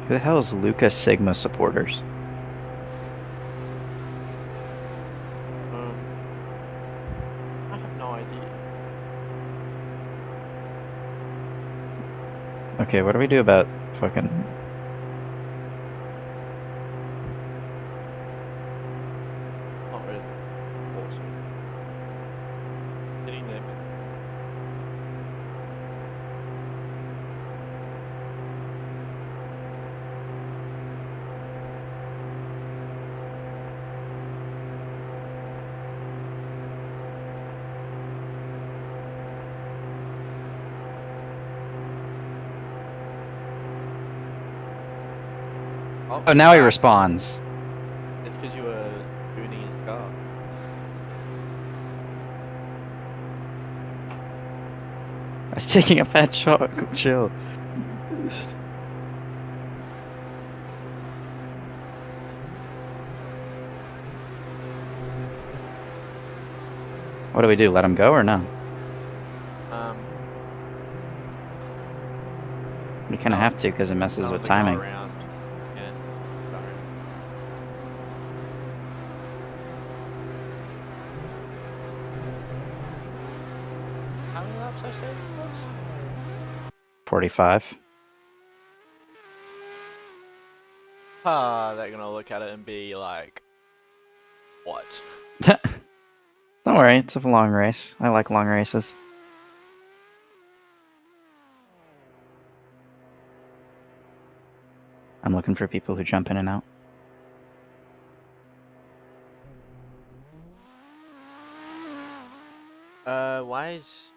Who the hell is Lucas Sigma supporters? I have no idea. Okay, what do we do about fucking... Not really. Awesome. Getting them. Oh, now he responds. It's because you were booting his car. I was taking a fat shot. Chill. What do we do? Let him go or no? We kind of have to because it messes with timing. Around. Yeah. Sorry. How many laps I said it was? 45. They're gonna look at it and be like, what? Don't worry, it's a long race. I like long races. I'm looking for people who jump in and out. Why is...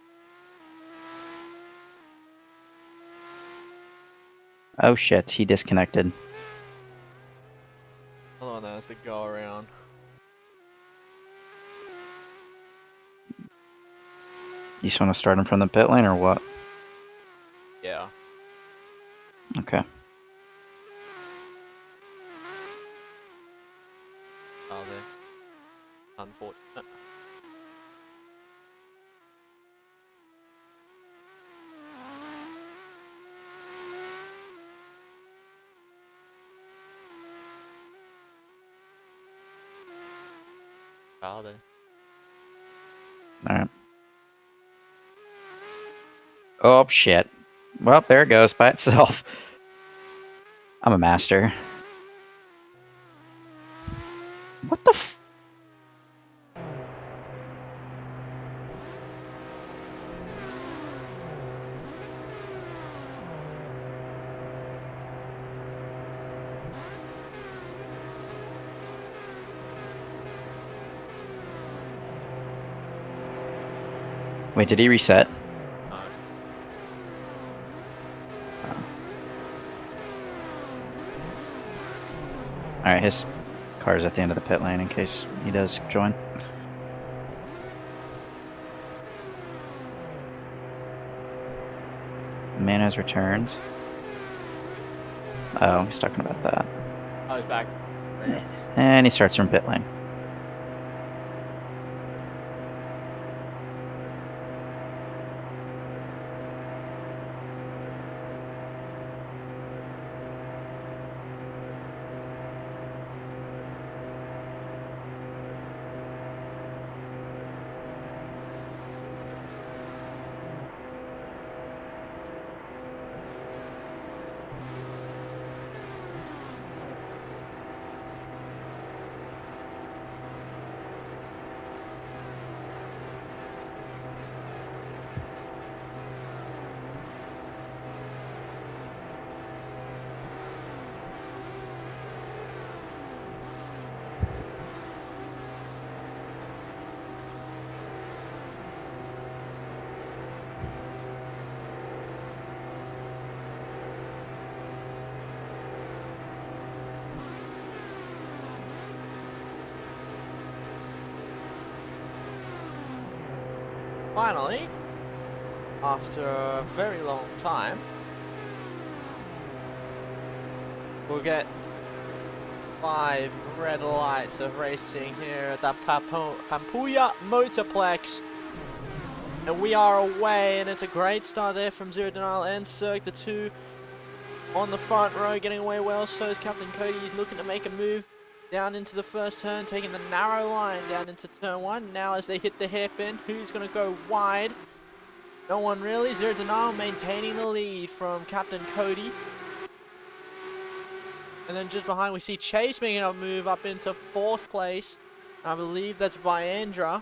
Oh shit, he disconnected. Hold on, has to go around. You just want to start him from the pit lane or what? Yeah. Okay. Oh, they... Unfortunate. Are they? Alright. Oh shit. Well, there it goes by itself. I'm a master. What the f... Wait, did he reset? No. Alright, his car's at the end of the pit lane in case he does join. Man has returned. Oh, he's talking about that. Oh, he's back. And he starts from pit lane. Finally, after a very long time, we'll get 5 red lights of racing here at the Pampulha Motorplex. And we are away, and it's a great start there from Zero Denial and Cirque, the two on the front row, getting away well. So is Captain Cody. He's looking to make a move down into the first turn, taking the narrow line down into turn 1. Now as they hit the hairpin, who's going to go wide? No one really. Zero Denial maintaining the lead from Captain Cody. And then just behind we see Chase making a move up into 4th place. I believe that's Viandra.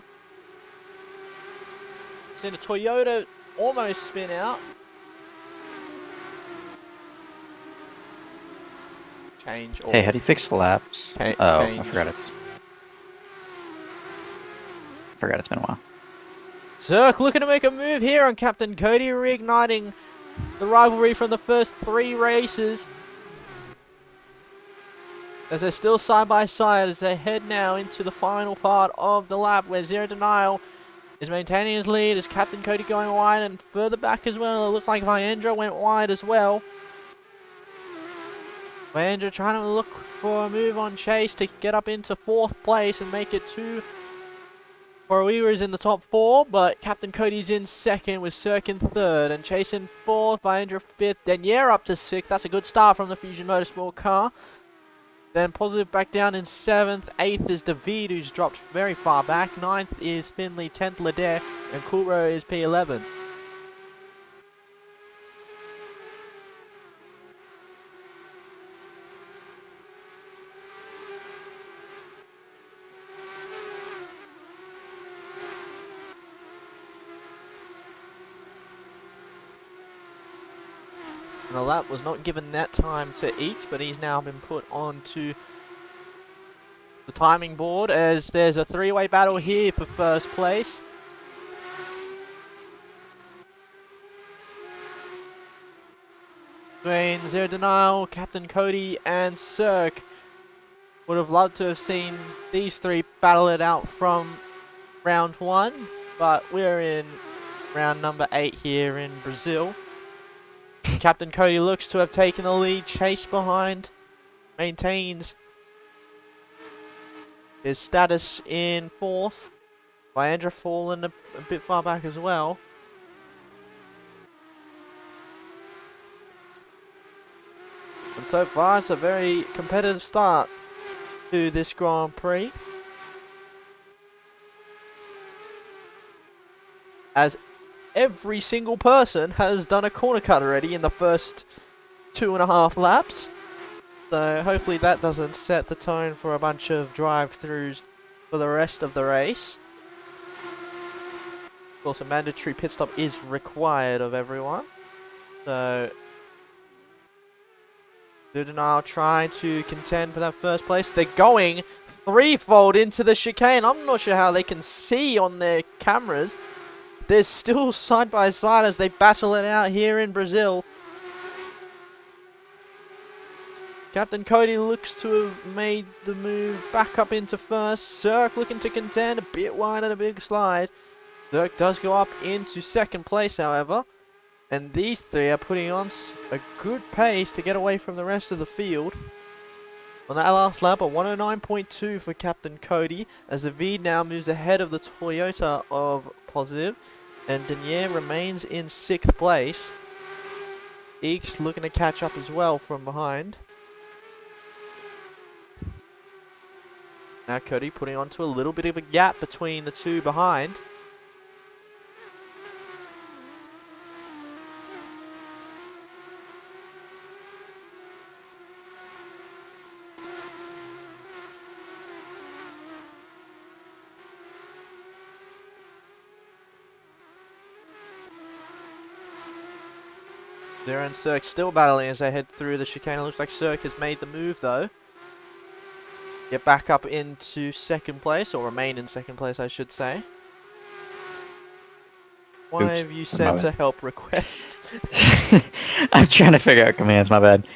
Seen a Toyota almost spin out. Change. Hey, how do you fix the laps? Change. I forgot it. Forgot it's been a while. Zerk looking to make a move here on Captain Cody, reigniting the rivalry from the first 3 races. As they're still side by side as they head now into the final part of the lap where Zero Denial is maintaining his lead as Captain Cody going wide and further back as well. It looks like Viandra went wide as well. Viandra trying to look for a move on Chase to get up into 4th place and make it 2. Four-wheeler is in the top 4, but Captain Cody's in 2nd with Cirque in 3rd and Chase in 4th, Viandra 5th, Denier up to 6th. That's a good start from the Fusion Motorsport car. Then Positive back down in 7th. 8th is David, who's dropped very far back. 9th is Finley. 10th, Ladair. And Coolro is P11. And the lap was not given that time to eat, but he's now been put onto the timing board as there's a 3-way battle here for 1st place. Between Zero Denial, Captain Cody and Cirque. Would have loved to have seen these 3 battle it out from round 1, but we're in round number 8 here in Brazil. Captain Cody looks to have taken the lead. Chase behind maintains his status in 4th. Viandra fallen a bit far back as well. And so far it's a very competitive start to this Grand Prix, as every single person has done a corner cut already in the first 2.5 laps. So hopefully that doesn't set the tone for a bunch of drive-throughs for the rest of the race. Of course, a mandatory pit stop is required of everyone. So Denial trying to contend for that 1st place. They're going 3-fold into the chicane. I'm not sure how they can see on their cameras. They're still side by side as they battle it out here in Brazil. Captain Cody looks to have made the move back up into 1st. Cirque looking to contend, a bit wide and a big slide. Cirque does go up into 2nd place, however. And these 3 are putting on a good pace to get away from the rest of the field. On that last lap, a 109.2 for Captain Cody, as the V now moves ahead of the Toyota of Positive. And Denier remains in 6th place. Eeks looking to catch up as well from behind. Now Cody putting onto a little bit of a gap between the 2 behind. Zero and Cirque still battling as they head through the chicane. It looks like Cirque has made the move though. Get back up into 2nd place, or remain in 2nd place I should say. Why Oops, have you sent a help request? I'm trying to figure out commands, my bad.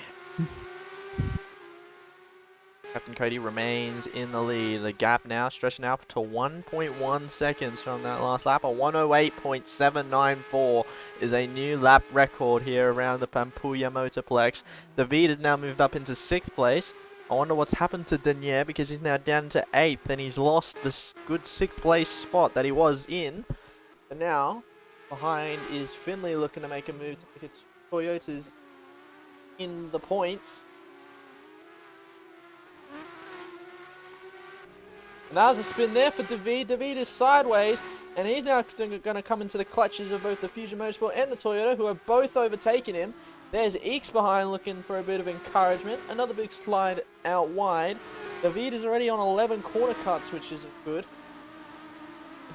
Captain Cody remains in the lead. The gap now stretching out to 1.1 seconds from that last lap. A 108.794 is a new lap record here around the Pampulha Motorplex. David has now moved up into 6th place. I wonder what's happened to Denier, because he's now down to 8th and he's lost this good 6th place spot that he was in. And now, behind is Finley looking to make a move to pick its Toyotas in the points. And that was a spin there for David. David is sideways, and he's now going to come into the clutches of both the Fusion Motorsport and the Toyota, who have both overtaken him. There's Eeks behind looking for a bit of encouragement. Another big slide out wide. David is already on 11 corner cuts, which isn't good.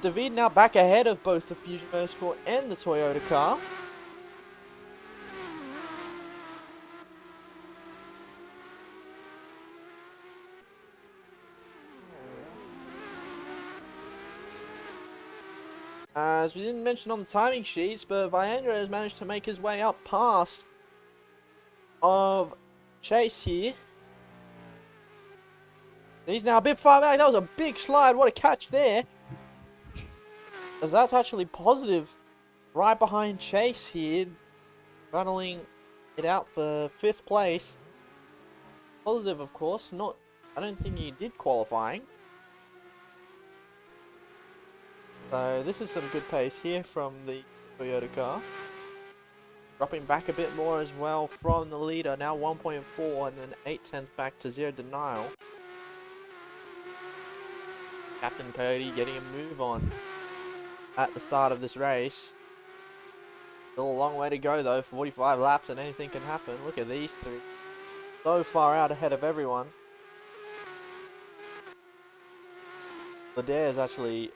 David now back ahead of both the Fusion Motorsport and the Toyota car. As we didn't mention on the timing sheets, but Viandra has managed to make his way up past of Chase here. He's now a bit far back. That was a big slide. What a catch there. As that's actually positive right behind Chase here. Battling it out for 5th place. Positive, of course. I don't think he did qualifying. So this is some good pace here from the Toyota car. Dropping back a bit more as well from the leader. Now 1.4 and then 8/10 back to 0 denial. Captain Cody getting a move on at the start of this race. Still a long way to go though. 45 laps and anything can happen. Look at these three. So far out ahead of everyone. Adair is actually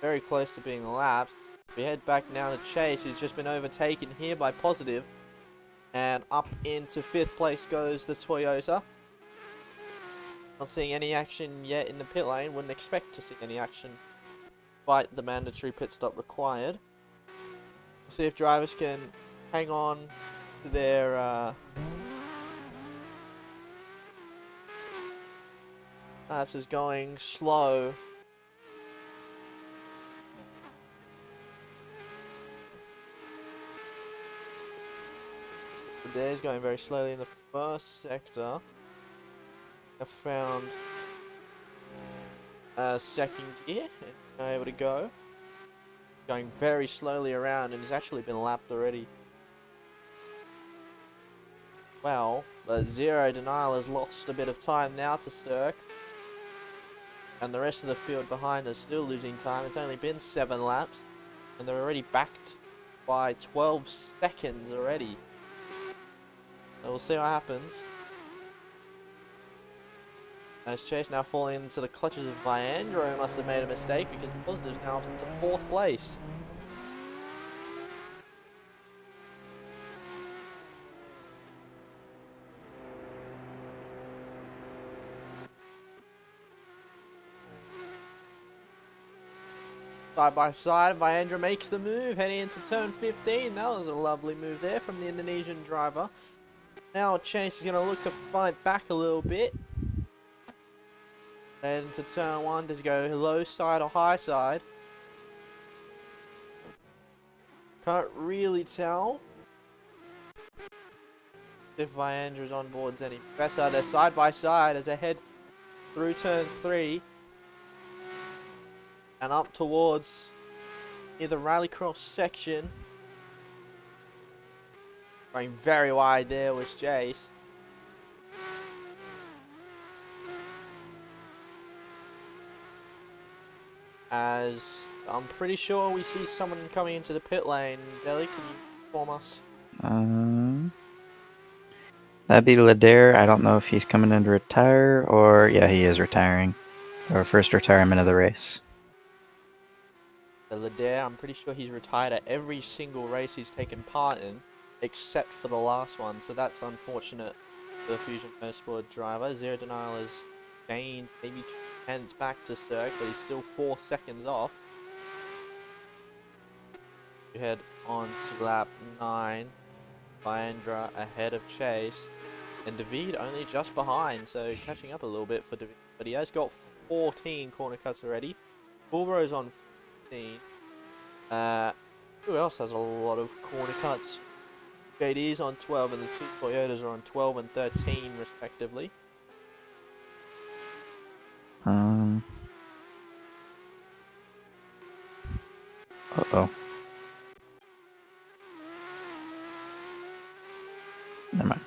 very close to being lapped. We head back now to Chase, who's just been overtaken here by Positive. And up into 5th place goes the Toyota. Not seeing any action yet in the pit lane. Wouldn't expect to see any action despite the mandatory pit stop required. We'll see if drivers can hang on to their laps is going slow. Adair's going very slowly in the first sector. I found a second gear and able to go. Going very slowly around and has actually been lapped already. Well, but 0 denial has lost a bit of time now to Cirque. And the rest of the field behind is still losing time. It's only been 7 laps. And they're already backed by 12 seconds already. So we'll see what happens. As Chase now falling into the clutches of Viandro, must have made a mistake because the Positive's now up into 4th place. Side by side, Viandra makes the move, heading into turn 15. That was a lovely move there from the Indonesian driver. Now Chase is going to look to fight back a little bit. Then to turn 1, does he go low side or high side? Can't really tell if Viandra's on board's any better. They're side by side as they head through turn 3 and up towards near the rallycross section. Going very wide there was Chase. As I'm pretty sure we see someone coming into the pit lane. Deli, can you inform us? That'd be Ladair. I don't know if he's coming in to retire or... Yeah, he is retiring. Or first retirement of the race. Ladair, I'm pretty sure he's retired at every single race he's taken part in, except for the last one. So that's unfortunate for the Fusion Motorsport driver. 0 denial has gained maybe 2/10 back to Cirque, but he's still 4 seconds off. We head on to lap 9. Viandra ahead of Chase. And David only just behind, so catching up a little bit for David. But he has got 14 corner cuts already. Bulro's on 15. Who else has a lot of corner cuts? JD's on 12 and the 2 Toyotas are on 12 and 13 respectively. Uh-oh. Never mind.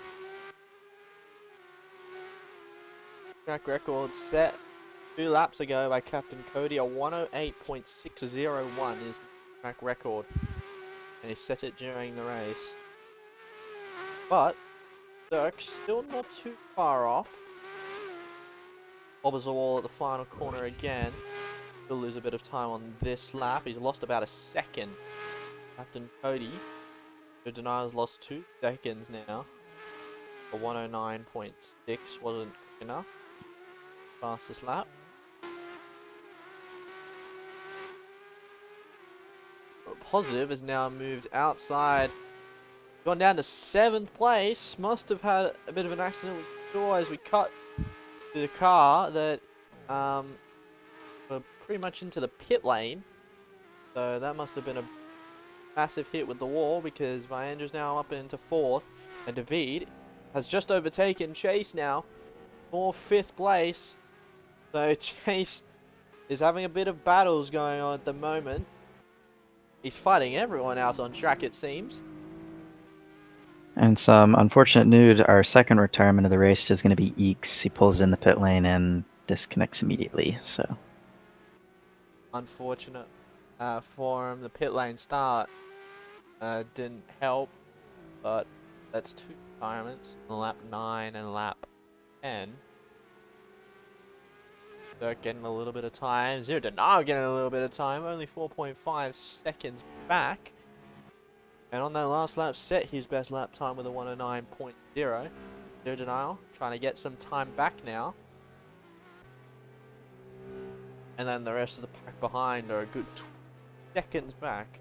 track record set 2 laps ago by Captain Cody. A 108.601 is the track record, and he set it during the race. But Dirk's still not too far off. Bobbers the wall at the final corner again. He'll lose a bit of time on this lap. He's lost about a second. Captain Cody, who denies lost 2 seconds now. A 109.6 wasn't quick enough. Fastest lap. Positive has now moved outside. Gone down to 7th place. Must have had a bit of an accident with the door as we cut to the car that were pretty much into the pit lane. So that must have been a massive hit with the wall, because Viandra's now up into 4th. And David has just overtaken Chase now for 5th place. So Chase is having a bit of battles going on at the moment. He's fighting everyone out on track, it seems. And some unfortunate news, our second retirement of the race is going to be Eeks. He pulls it in the pit lane and disconnects immediately, so. Unfortunate for him. The pit lane start didn't help, but that's 2 retirements, lap 9 and lap 10. They're getting a little bit of time. Zero Denial getting a little bit of time, only 4.5 seconds back. And on that last lap, set his best lap time with a 109.0. Zero Denial trying to get some time back now. And then the rest of the pack behind are a good 2 seconds back.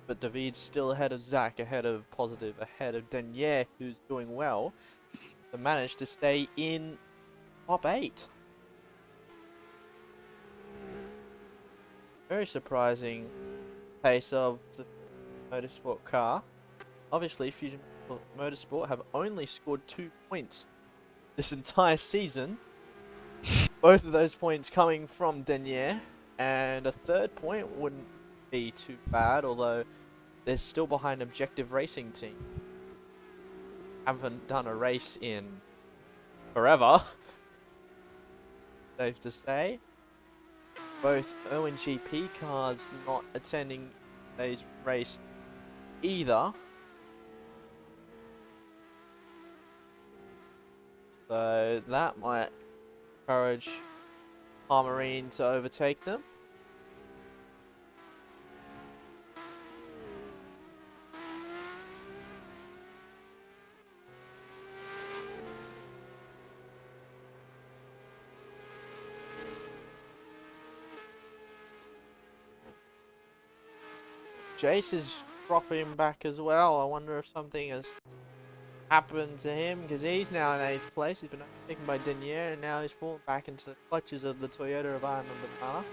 But David's still ahead of Zach, ahead of Positive, ahead of Denier, who's doing well. They managed to stay in top 8. Very surprising pace of the Motorsport car. Obviously, Fusion Motorsport have only scored 2 points this entire season. Both of those points coming from Denier, and a 3rd point wouldn't be too bad, although they're still behind Objective Racing Team. Haven't done a race in forever, safe to say. Both Owen GP cars not attending today's race either. So that might encourage Marine to overtake them. Jace is dropping back as well. I wonder if something has happened to him, because he's now in 8th place. He's been overtaken by Denier, and now he's fallen back into the clutches of the Toyota of Iron and Banana.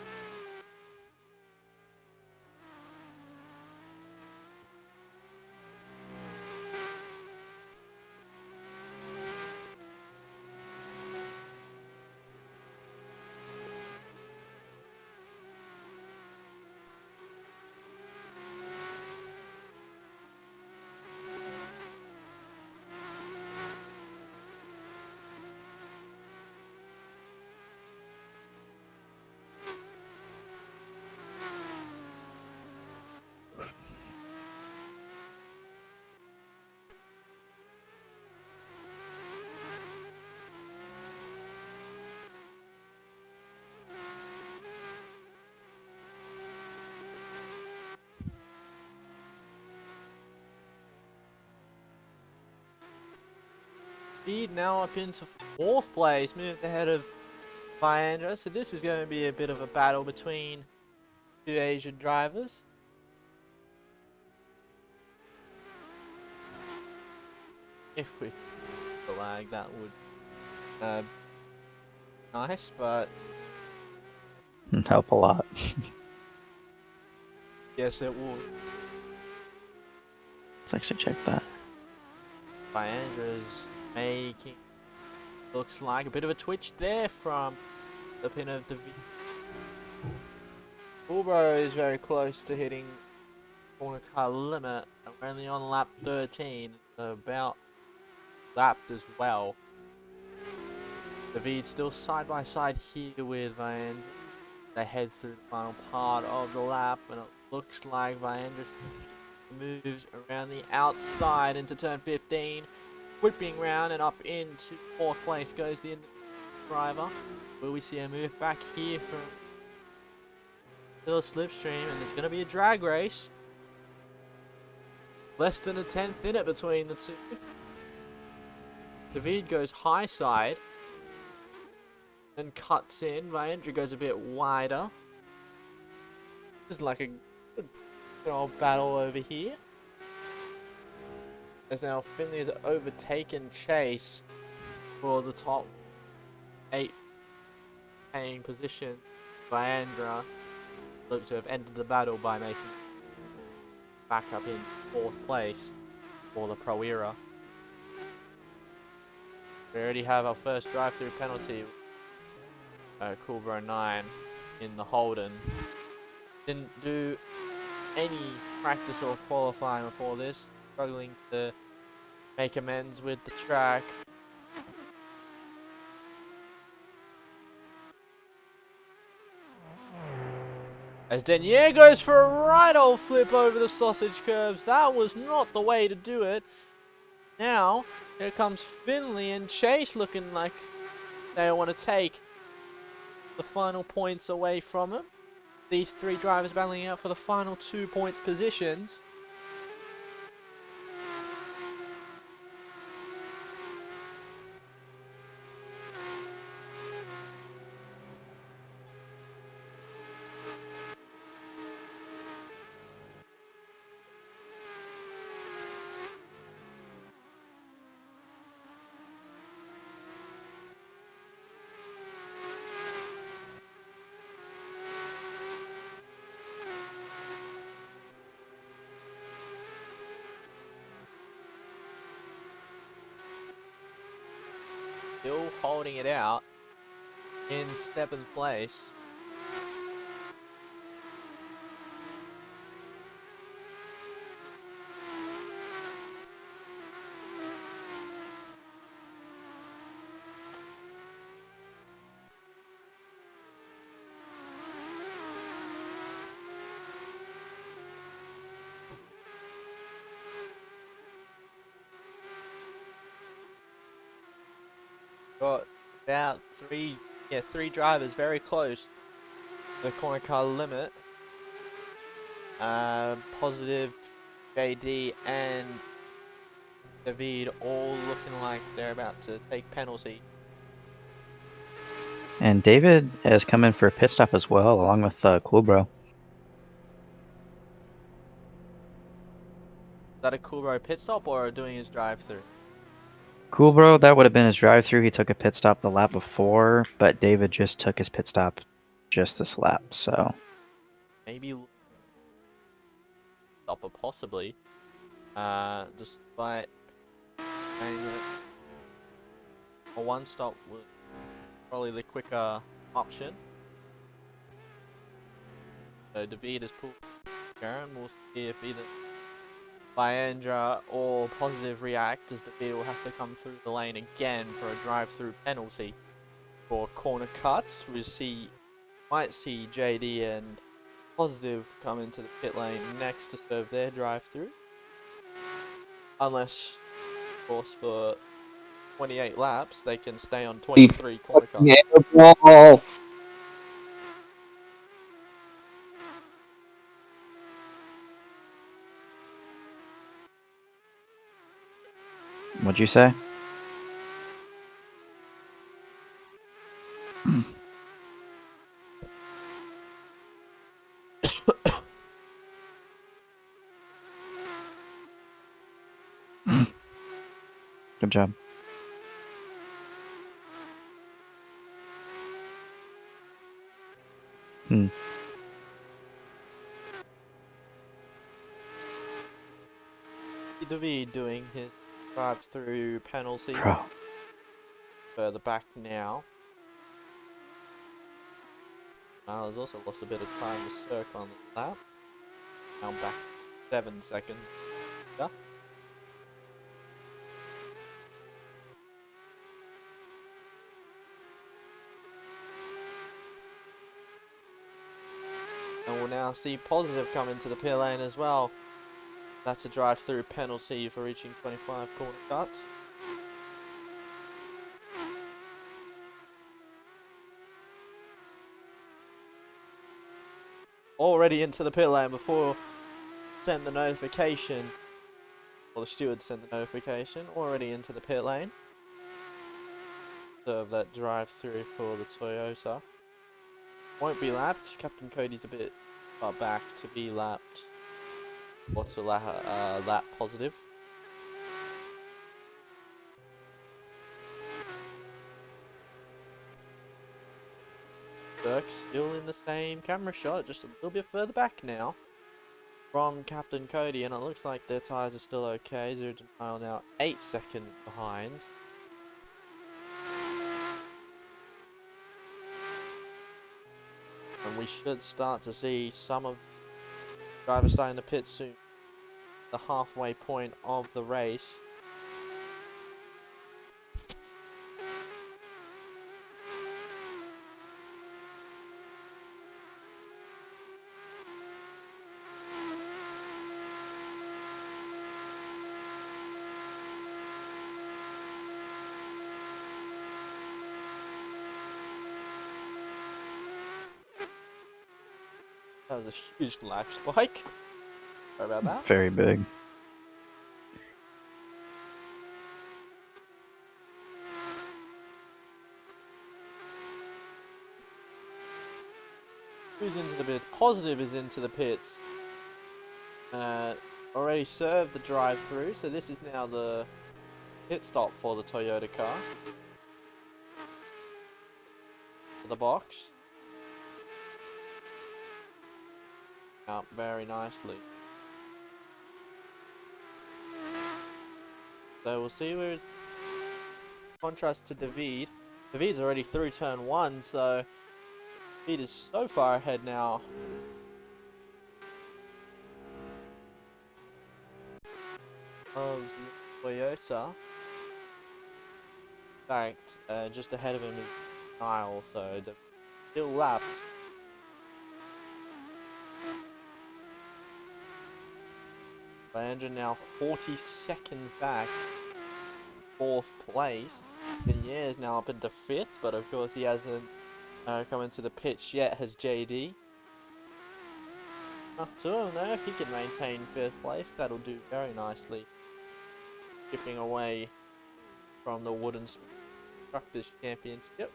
Speed now up into 4th place, moved ahead of Viandra. So this is going to be a bit of a battle between 2 Asian drivers. If we the lag, that would nice, but Help a lot. yes, it would. Let's actually check that. Viandra's making, looks like a bit of a twitch there from the pin of the Bulbro is very close to hitting corner car limit. We're only on lap 13, so about lapped as well. David still side by side here with Viandra. They head through the final part of the lap, and it looks like Viandra moves around the outside into turn 15, whipping round and up into 4th place goes the driver. Will we see a move back here from still a slipstream, and there's going to be a drag race. Less than a 10th in it between the two. David goes high side and cuts in. Viandra goes a bit wider. This is like a good old battle over here. As now Finley has overtaken Chase for the top 8 paying position. Viandra looks to have ended the battle by making back up in 4th place for the Pro Era. We already have our first drive-through penalty. Coolbro 9 in the Holden. Didn't do any practice or qualifying before this. Struggling to make amends with the track. As Denier goes for a right old flip over the sausage curves. That was not the way to do it. Now, here comes Finley and Chase looking like they want to take the final points away from him. These 3 drivers battling out for the final 2 points positions. Still holding it out in 7th place. Got about 3 drivers very close to the corner car limit. Positive, JD and David all looking like they're about to take penalty. And David has come in for a pit stop as well, along with Coolbro. Is that a Coolbro pit stop or doing his drive-through? Coolbro, that would have been his drive-through. He took a pit stop the lap before, but David just took his pit stop just this lap, so... Maybe stop or possibly. Despite saying that a 1 stop was probably the quicker option. So David has pulled Garen. We'll see if either Viandra or Positive react, as David will have to come through the lane again for a drive-through penalty for corner cuts. Might see JD and Positive come into the pit lane next to serve their drive-through. Unless, of course, for 28 laps, they can stay on 23 corner cuts. Yeah, What'd you say? Good job. David doing his drive-through penalty. Pro. Further back now. Has also lost a bit of time to circle on the lap. Now back 7 seconds. Yeah. will now see Positive come into the pit lane as well. That's a drive-through penalty for reaching 25 corner cuts. Already into the pit lane before sent the notification, or the steward sent the notification. Already into the pit lane. Serve that drive-through for the Toyota. Won't be lapped. Captain Cody's a bit far back to be lapped. Or to lap Positive. Burke still in the same camera shot, just a little bit further back now from Captain Cody, and it looks like their tyres are still okay. 0 to mile now, 8 seconds behind. And we should start to see some of drivers starting to pit soon. The halfway point of the race. That was a huge lag spike. Sorry about that. Very big. Who's into the pits? Positive is into the pits. Already served the drive-through, so this is now the pit stop for the Toyota car. For the box. Up very nicely. So we'll see where, contrast to David. David's already through turn 1, so David is so far ahead now. Of the Toyota. In fact, just ahead of him is Kyle, so they're still lapped. Landon now 40 seconds back, 4th place. Vignier is now up into 5th, but of course he hasn't come into the pits yet, has JD. Up to him though, if he can maintain 5th place, that'll do very nicely. Skipping away from the Wooden Constructors Championship.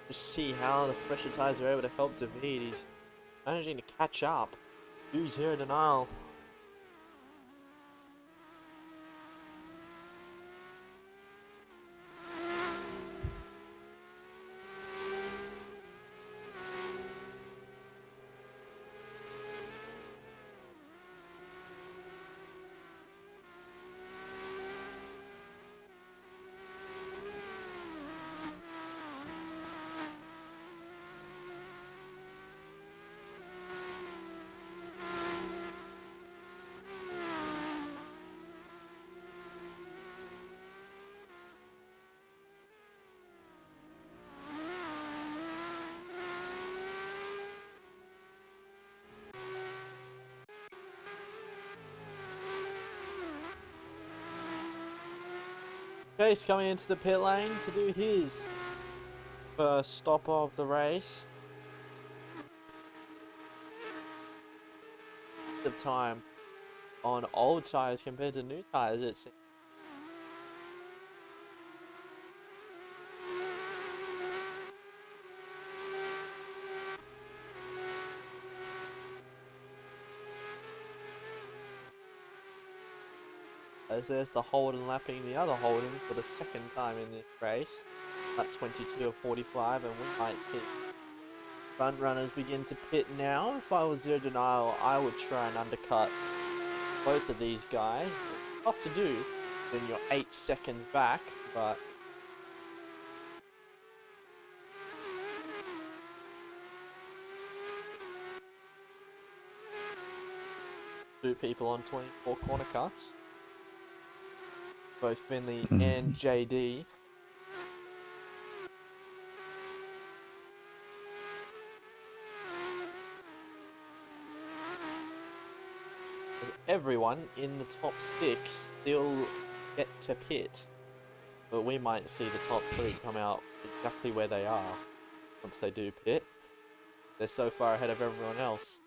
Just see how the fresher tyres are able to help David. He's managing to catch up. 2-0 denial. Chase coming into the pit lane to do his first stop of the race. Of time on old tyres compared to new tyres, it seems. As there's the Holden lapping the other Holden for the second time in this race at 22 of 45, and we might see front runners begin to pit now. If I was Zero Denial, I would try and undercut both of these guys. Tough to do when you're 8 seconds back, but two people on 24 corner cuts. Both Finley and Mhm. JD. Everyone in the top 6 still get to pit. But we might see the top 3 come out exactly where they are once they do pit. They're so far ahead of everyone else.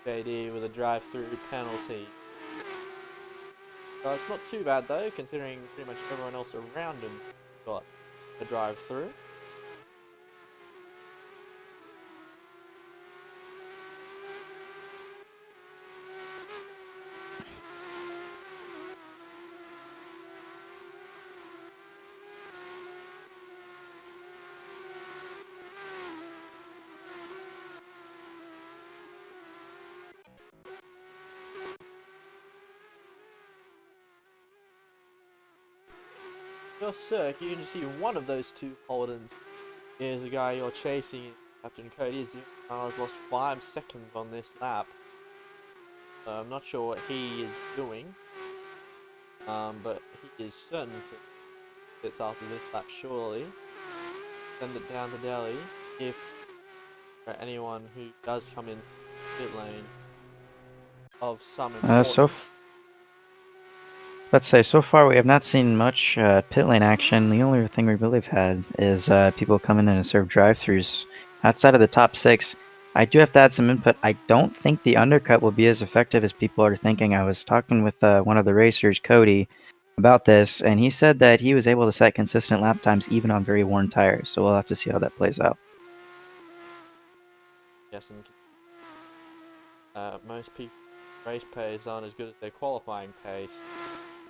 JD with a drive-through penalty. It's not too bad though, considering pretty much everyone else around him got a drive-through. Your Cirque, you can just see one of those two Holdens is the guy you're chasing, Captain Cody. Has lost 5 seconds on this lap. I'm not sure what he is doing, but he is certain to pits after this lap, surely. Send it down to Delhi if there are anyone who does come in pit lane of some importance. Let's say so far we have not seen much pit lane action. The only thing we really have had is people coming in and serve drive-throughs. Outside of the top 6, I do have to add some input. I don't think the undercut will be as effective as people are thinking. I was talking with one of the racers, Cody, about this, and he said that he was able to set consistent lap times even on very worn tires. So we'll have to see how that plays out. Yes, and most people race pace aren't as good as their qualifying pace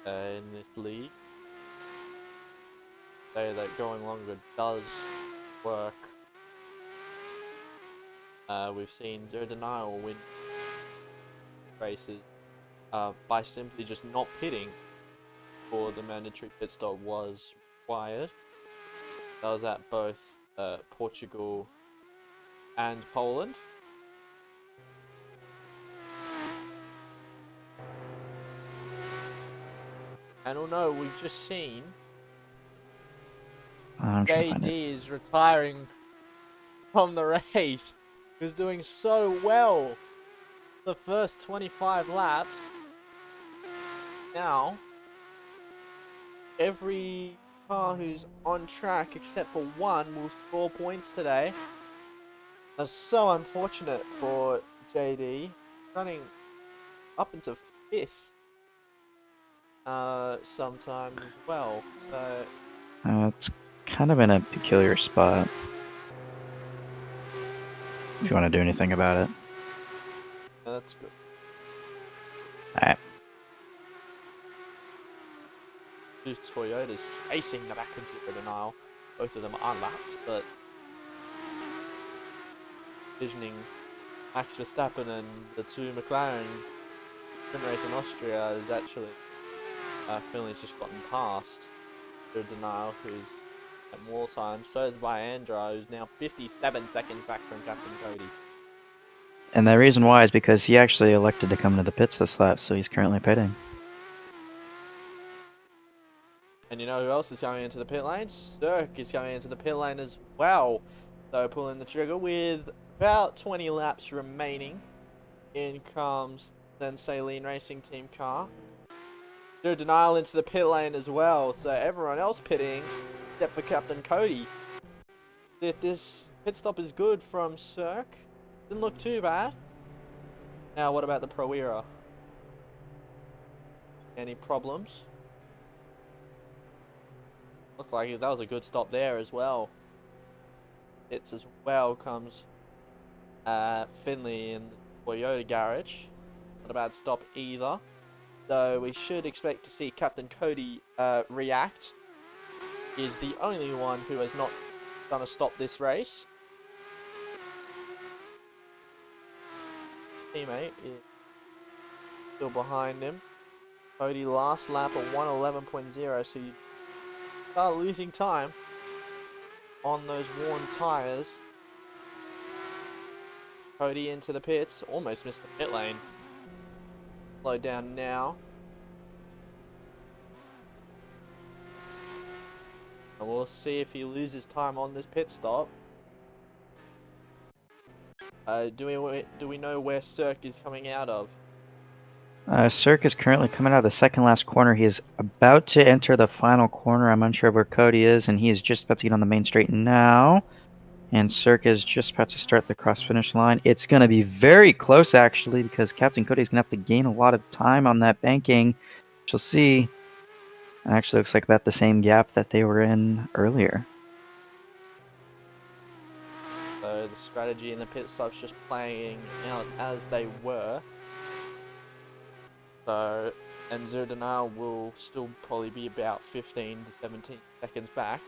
in this league. Say that going longer does work. We've seen Zero Denial win races by simply just not pitting before the mandatory pit stop was required. That was at both Portugal and Poland. And oh no, we've just seen JD is retiring from the race. He was doing so well the first 25 laps. Now, every car who's on track except for one will score points today. That's so unfortunate for JD. Running up into 5th sometimes as well. So It's kind of in a peculiar spot. If you want to do anything about it. that's good. Alright. Two Toyotas chasing the back into the denial. Both of them are lapped, but visioning Max Verstappen and the two McLarens sprint race in Austria is actually Finley's just gotten past the denial, who's at more time. So is Andra, who's now 57 seconds back from Captain Cody. And the reason why is because he actually elected to come to the pits this lap, so he's currently pitting. And you know who else is coming into the pit lane? Cirque is coming into the pit lane as well. So pulling the trigger with about 20 laps remaining. In comes then Saline Racing Team car. Zero Denial into the pit lane as well. So everyone else pitting except for Captain Cody. If this pit stop is good from Cirque, didn't look too bad. Now what about the Pro Era? Any problems? Looks like that was a good stop there as well. It's as well comes Finley in the Toyota garage. Not a bad stop either. So we should expect to see Captain Cody react. He is the only one who has not done a stop this race. Teammate is still behind him. Cody last lap at 1:11.0, so you start losing time on those worn tires. Cody into the pits. Almost missed the pit lane. Slow down now. And we'll see if he loses time on this pit stop. Do we know where Cirque is coming out of? Cirque is currently coming out of the second last corner. He is about to enter the final corner. I'm unsure of where Cody is, and he is just about to get on the main straight now. And Cirque is just about to start the cross finish line. It's going to be very close, actually, because Captain Cody is going to have to gain a lot of time on that banking. You'll see. It actually looks like about the same gap that they were in earlier. So the strategy in the pit stops just playing out as they were. So Enzo Denial will still probably be about 15 to 17 seconds back.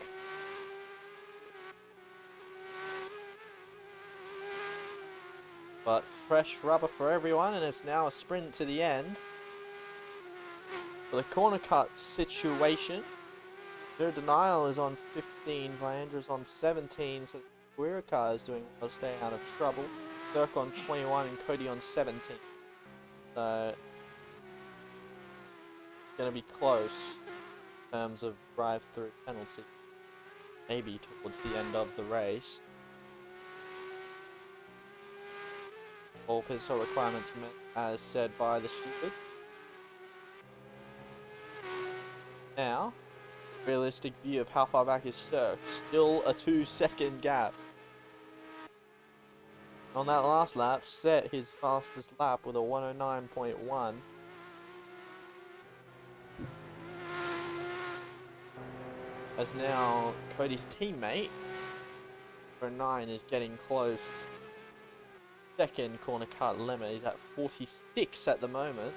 But fresh rubber for everyone, and it's now a sprint to the end. For the corner cut situation, Enzo Denial is on 15, Viandra's on 17, so Guerra car is doing well to stay out of trouble. Dirk on 21 and Cody on 17. So going to be close in terms of drive-through penalty. Maybe towards the end of the race. All pit stop requirements met as said by the stupid. Now, realistic view of how far back is Cirque. Still a 2-second gap. On that last lap, set his fastest lap with a 109.1. As now Cody's teammate, 9 is getting close. Second corner cut limit. He's at 46 at the moment.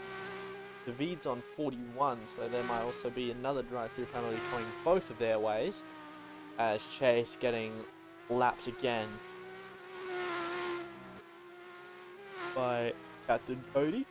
David's on 41, so there might also be another drive-through penalty coming both of their ways. As Chase getting lapped again by Captain Cody.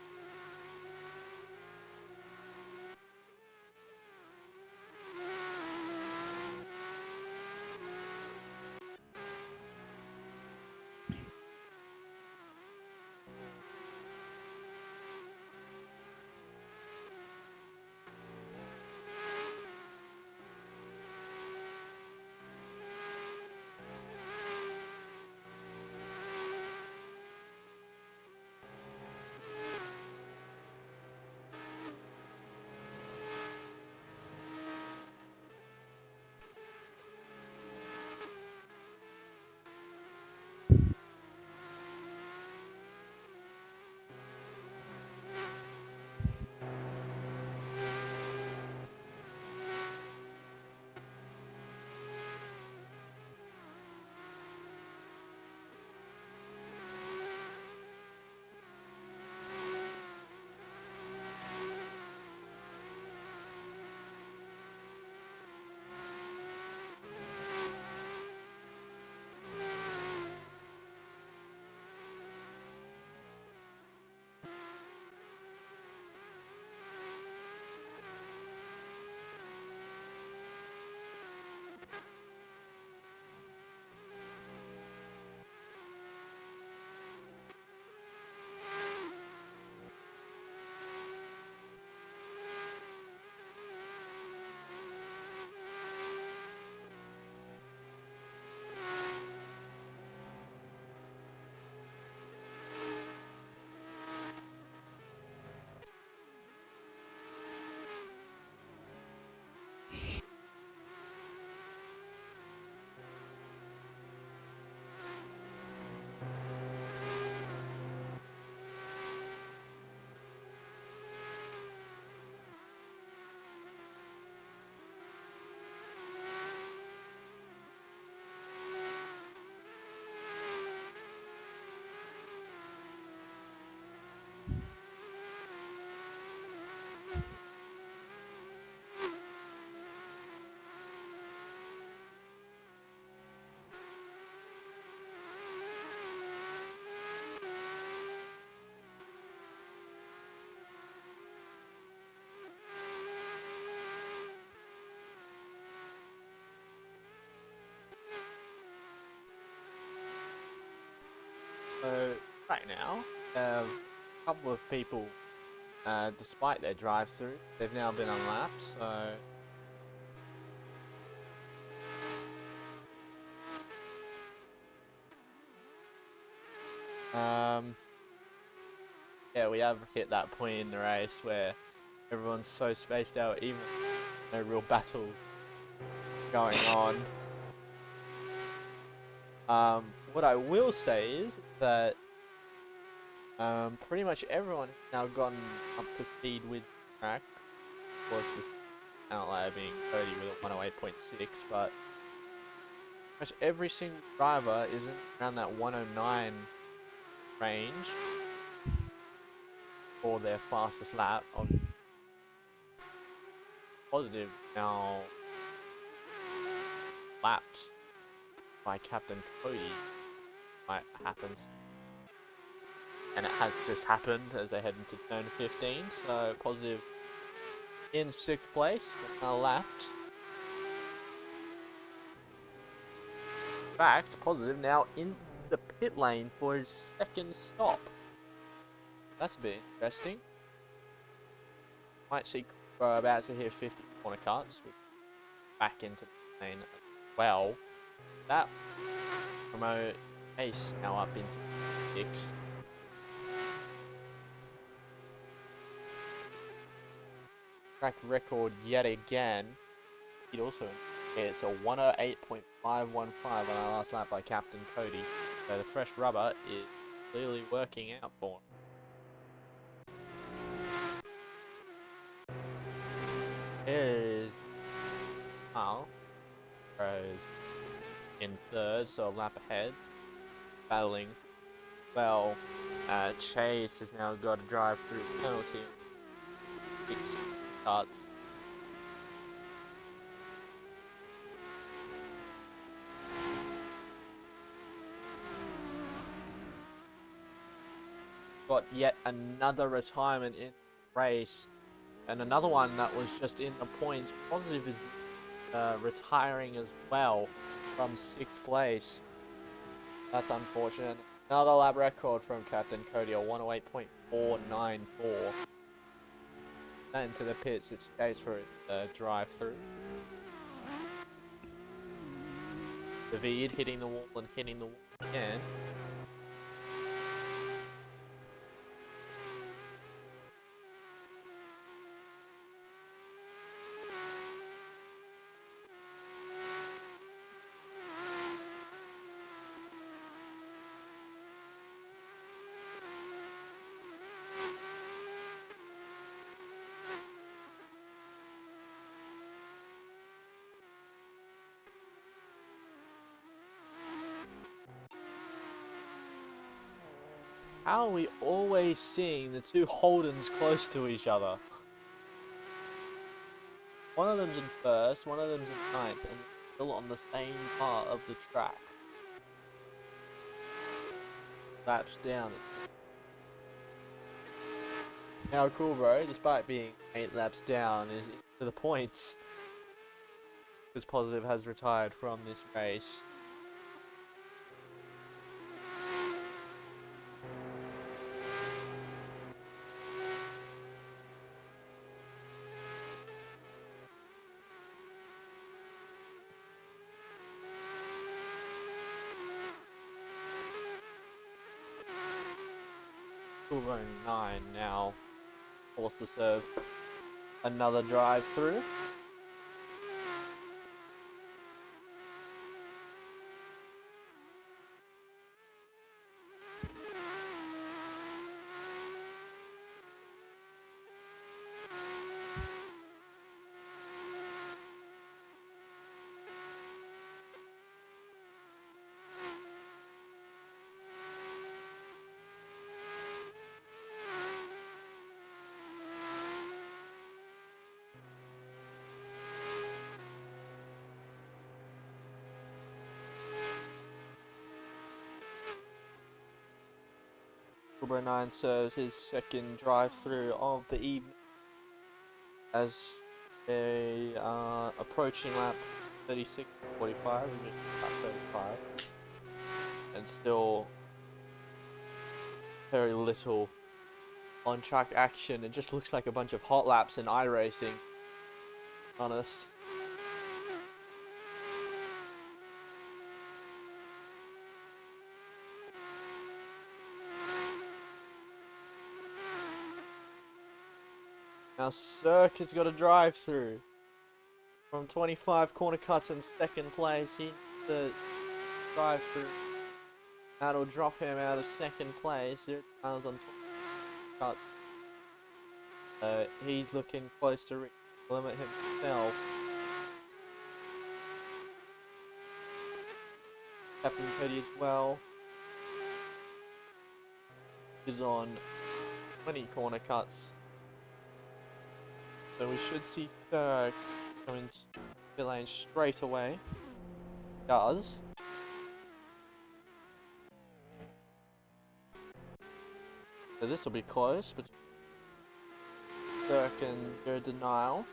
now. A couple of people, despite their drive-through, they've now been unlapped, so... Yeah, we have hit that point in the race where everyone's so spaced out, even no real battles going on. What I will say is that pretty much everyone has now gotten up to speed with the track. Of course, this outlier being Cody with a 108.6, but pretty much every single driver is around that 109 range for their fastest lap. Positive now lapped by Captain Cody. Might happens. And it has just happened as they head into turn 15, so Positive in 6th place, but now lapped. In fact, Positive now in the pit lane for his second stop. That's a bit interesting. Might see Cooper about to hit 50 corner cuts, back into the lane as well. That promote Ace now up into 6. Track record yet again. It also hits a 108.515 on our last lap by Captain Cody. So the fresh rubber is clearly working out for him. Here's Al. Rose in 3rd, so a lap ahead. Battling. Well, Chase has now got to drive through the penalty. 6 starts. Got yet another retirement in the race, and another one that was just in the points. Positive is retiring as well from 6th place. That's unfortunate. Another lap record from Captain Cody, a 108.494. Into the pits, it's Chase for the drive-through. David hitting the wall and hitting the wall again. How are we always seeing the two Holdens close to each other? One of them's in 1st, one of them's in 9th, and still on the same part of the track. Laps down, it's... How cool, bro, despite being 8 laps down, is into the points. Because Positive has retired from this race. Running 9 now, forced to serve another drive through. Cobra 9 serves his second drive-through of the evening as they are approaching lap 36, 45, lap 35, and still very little on-track action. It just looks like a bunch of hot laps and iRacing. Honest. Now Cirque has got a drive-through. From 25 corner cuts in second place, he needs to drive through. That'll drop him out of second place. 0 miles on 20 cuts. He's looking close to reach the limit himself. Captain Cody as well. Is on 20 corner cuts. So we should see Dirk coming to the lane straight away. Does. So this will be close between Dirk and Zero Denial.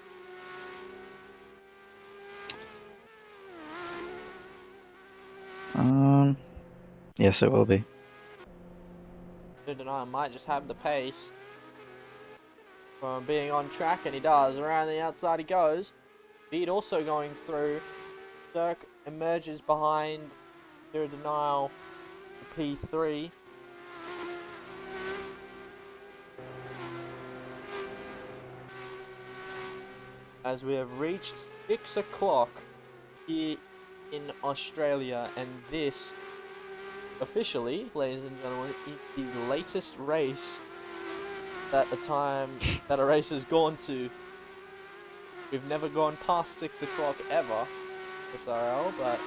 Yes, it will be. Zero Denial might just have the pace from being on track, and he does. Around the outside he goes. Speed also going through. Dirk emerges behind Zero Denial, the P3. As we have reached 6 o'clock here in Australia, and this officially, ladies and gentlemen, is the latest race that a race has gone to. We've never gone past 6 o'clock ever, SSRL, but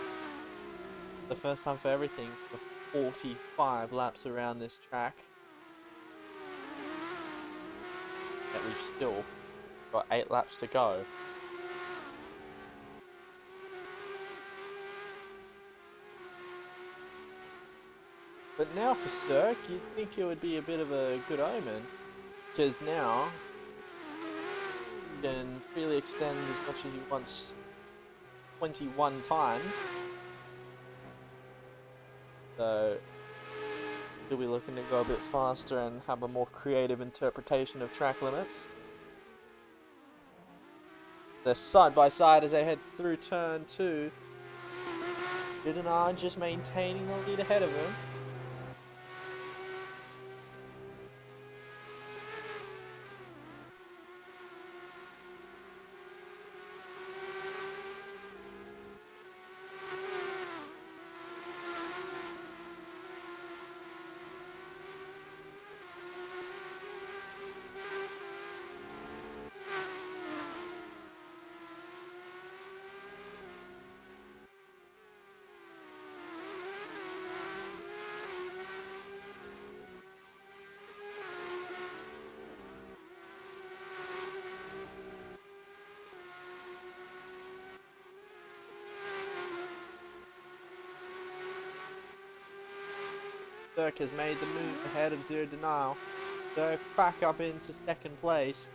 the first time for everything, for 45 laps around this track. Yet we've still got 8 laps to go. But now for Cirque, you'd think it would be a bit of a good omen, because now you can freely extend as much as he wants 21 times. So he'll be looking to go a bit faster and have a more creative interpretation of track limits. They're side by side as they head through turn 2. Didenard just maintaining the lead ahead of him. Dirk has made the move ahead of Zero Denial. Dirk back up into second place.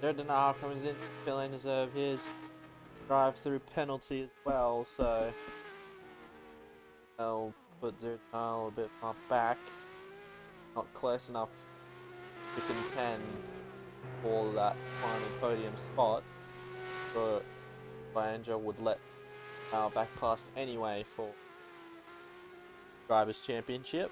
Zero Denial comes in to fill in deserve his drive-through penalty as well, so they'll put Zero Denial a bit far back. Not close enough to contend for that final podium spot, but Banja would let our back past anyway for Drivers' Championship.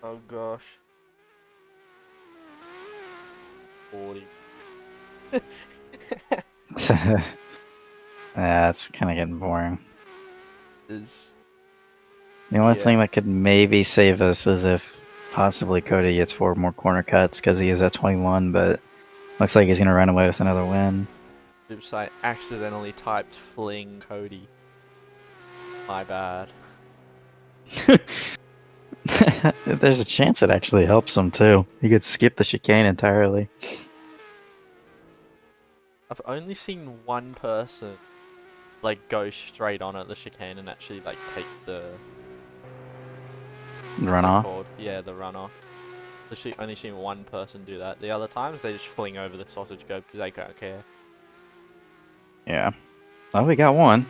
Oh gosh. 40. Yeah, it's kind of getting boring. Is The only yeah. thing that could maybe save us is if possibly Cody gets 4 more corner cuts because he is at 21, but looks like he's going to run away with another win. Oops, I accidentally typed fling Cody. My bad. There's a chance it actually helps him too. He could skip the chicane entirely. I've only seen one person like go straight on at the chicane and actually like take the Run off. Yeah, the runoff. Literally only seen one person do that. The other times they just fling over the sausage curb because they don't care. Yeah. Oh, we got one.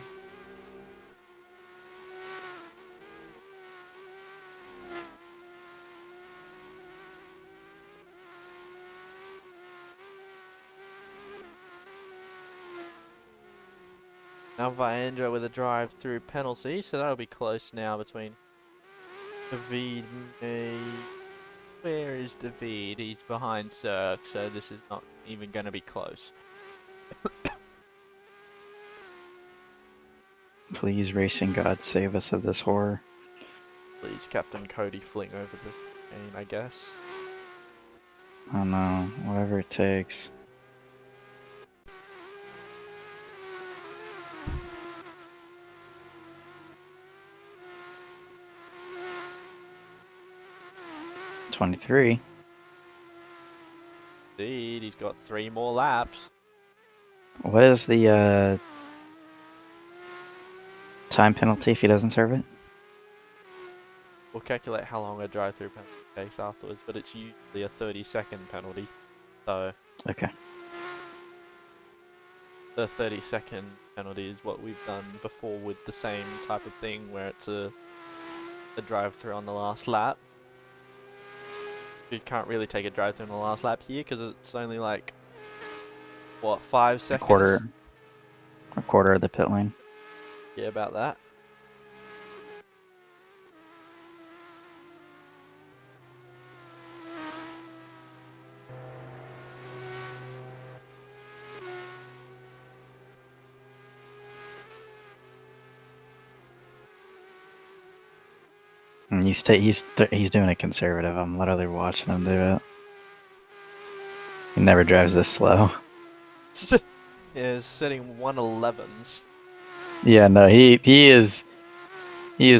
Now Viandra with a drive-through penalty, so that'll be close now between David May. Where is David? He's behind Cirque, so this is not even going to be close. Please, racing god, save us of this horror. Please, Captain Cody, fling over the chain, I guess. I don't know. Whatever it takes. $23. Indeed, he's got 3 more laps. What is the time penalty if he doesn't serve it? We'll calculate how long a drive-through penalty takes afterwards, but it's usually a 30-second penalty. So Okay. the 30-second penalty is what we've done before with the same type of thing, where it's a drive-through on the last lap. You can't really take a drive-through on the last lap here because it's only like, what, 5 seconds? A quarter of the pit lane. Yeah, about that. And he's doing it conservative. I'm literally watching him do it. He never drives this slow. Yeah, setting 111s. Yeah, no, he is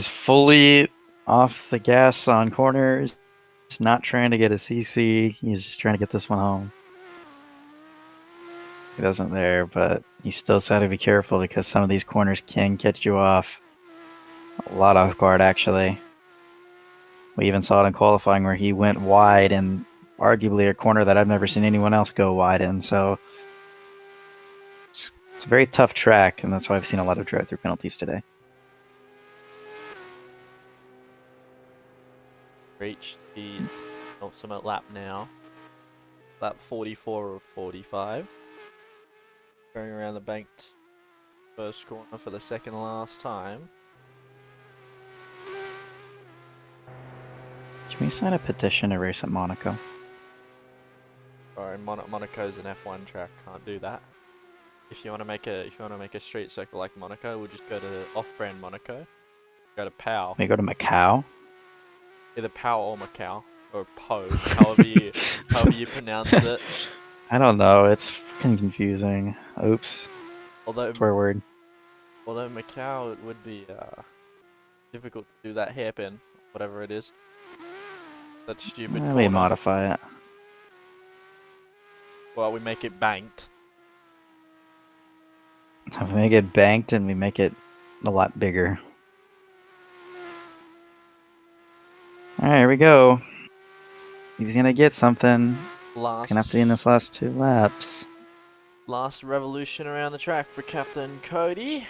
fully off the gas on corners. He's not trying to get a CC. He's just trying to get this one home. He doesn't there, but you still have to be careful because some of these corners can catch you off. A lot off guard, actually. We even saw it in qualifying where he went wide in arguably a corner that I've never seen anyone else go wide in. So It's a very tough track, and that's why I've seen a lot of drive-through penalties today. Reach the ultimate lap now. Lap 44 of 45. Going around the banked first corner for the second last time. Can we sign a petition to race at Monaco? Sorry, Monaco's an F1 track. Can't do that. If you want to make a street circle like Monaco, we'll just go to off-brand Monaco. Go to POW. Can we go to Macau? Either POW or Macau or Po, however you pronounce it. I don't know. It's fucking confusing. Oops. Although Swear word. Macau, it would be difficult to do that hairpin, whatever it is. That stupid We corner. modify it. Well, we make it banked. We make it banked and we make it a lot bigger. Alright, here we go. He's gonna get something. It's gonna have to be in this last 2 laps. Last revolution around the track for Captain Cody.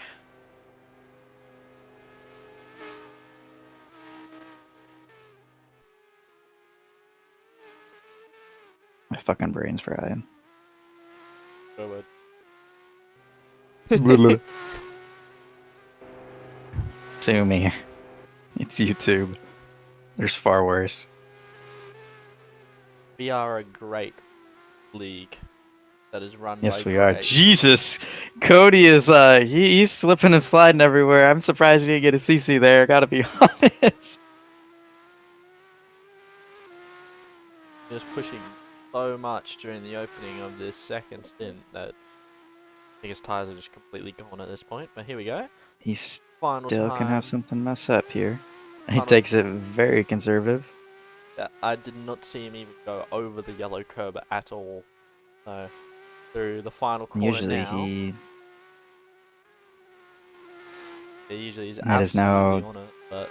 My fucking brain's fried. Go Sue me. It's YouTube. There's far worse. We are a great league that is run by Yes, we are. great. Jesus! Cody is, he's slipping and sliding everywhere. I'm surprised he didn't get a CC there, gotta be honest. Just pushing so much during the opening of this second stint that I think his tires are just completely gone at this point. But here we go. He Final still time. can have something mess up here. He Final- takes it very conservative. Yeah, I did not see him even go over the yellow curb at all. So through the final corner Usually now. he... Usually he's That is now absolutely on it, but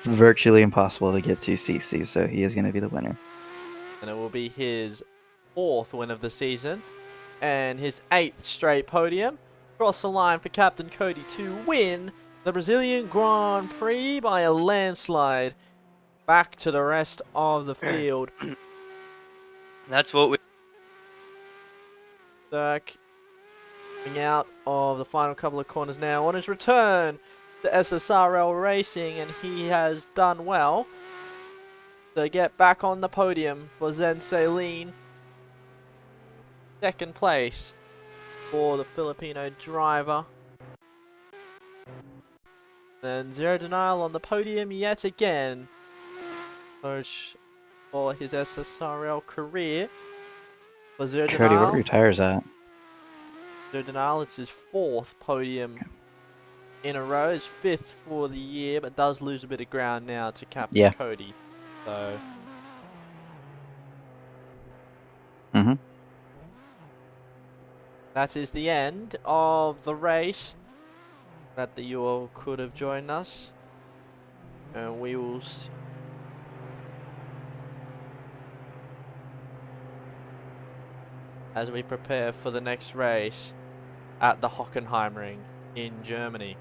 virtually impossible to get 2 CCs, so he is going to be the winner. and it will be his 4th win of the season and his 8th straight podium. Cross the line for Captain Cody to win the Brazilian Grand Prix by a landslide. Back to the rest of the field. That's what we... Dirk coming out of the final couple of corners now on his return to SSRL Racing, and he has done well to get back on the podium for Zen Saline. 2nd place for the Filipino driver. Then Zero Denial on the podium yet again. Push for his SSRL career. For Zero Cody, Denial. what are your tires at? Zero Denial, it's his 4th podium in a row. His 5th for the year, but does lose a bit of ground now to Captain Cody. So. That is the end of the race. That you all could have joined us. And we will see. As we prepare for the next race at the Hockenheimring in Germany.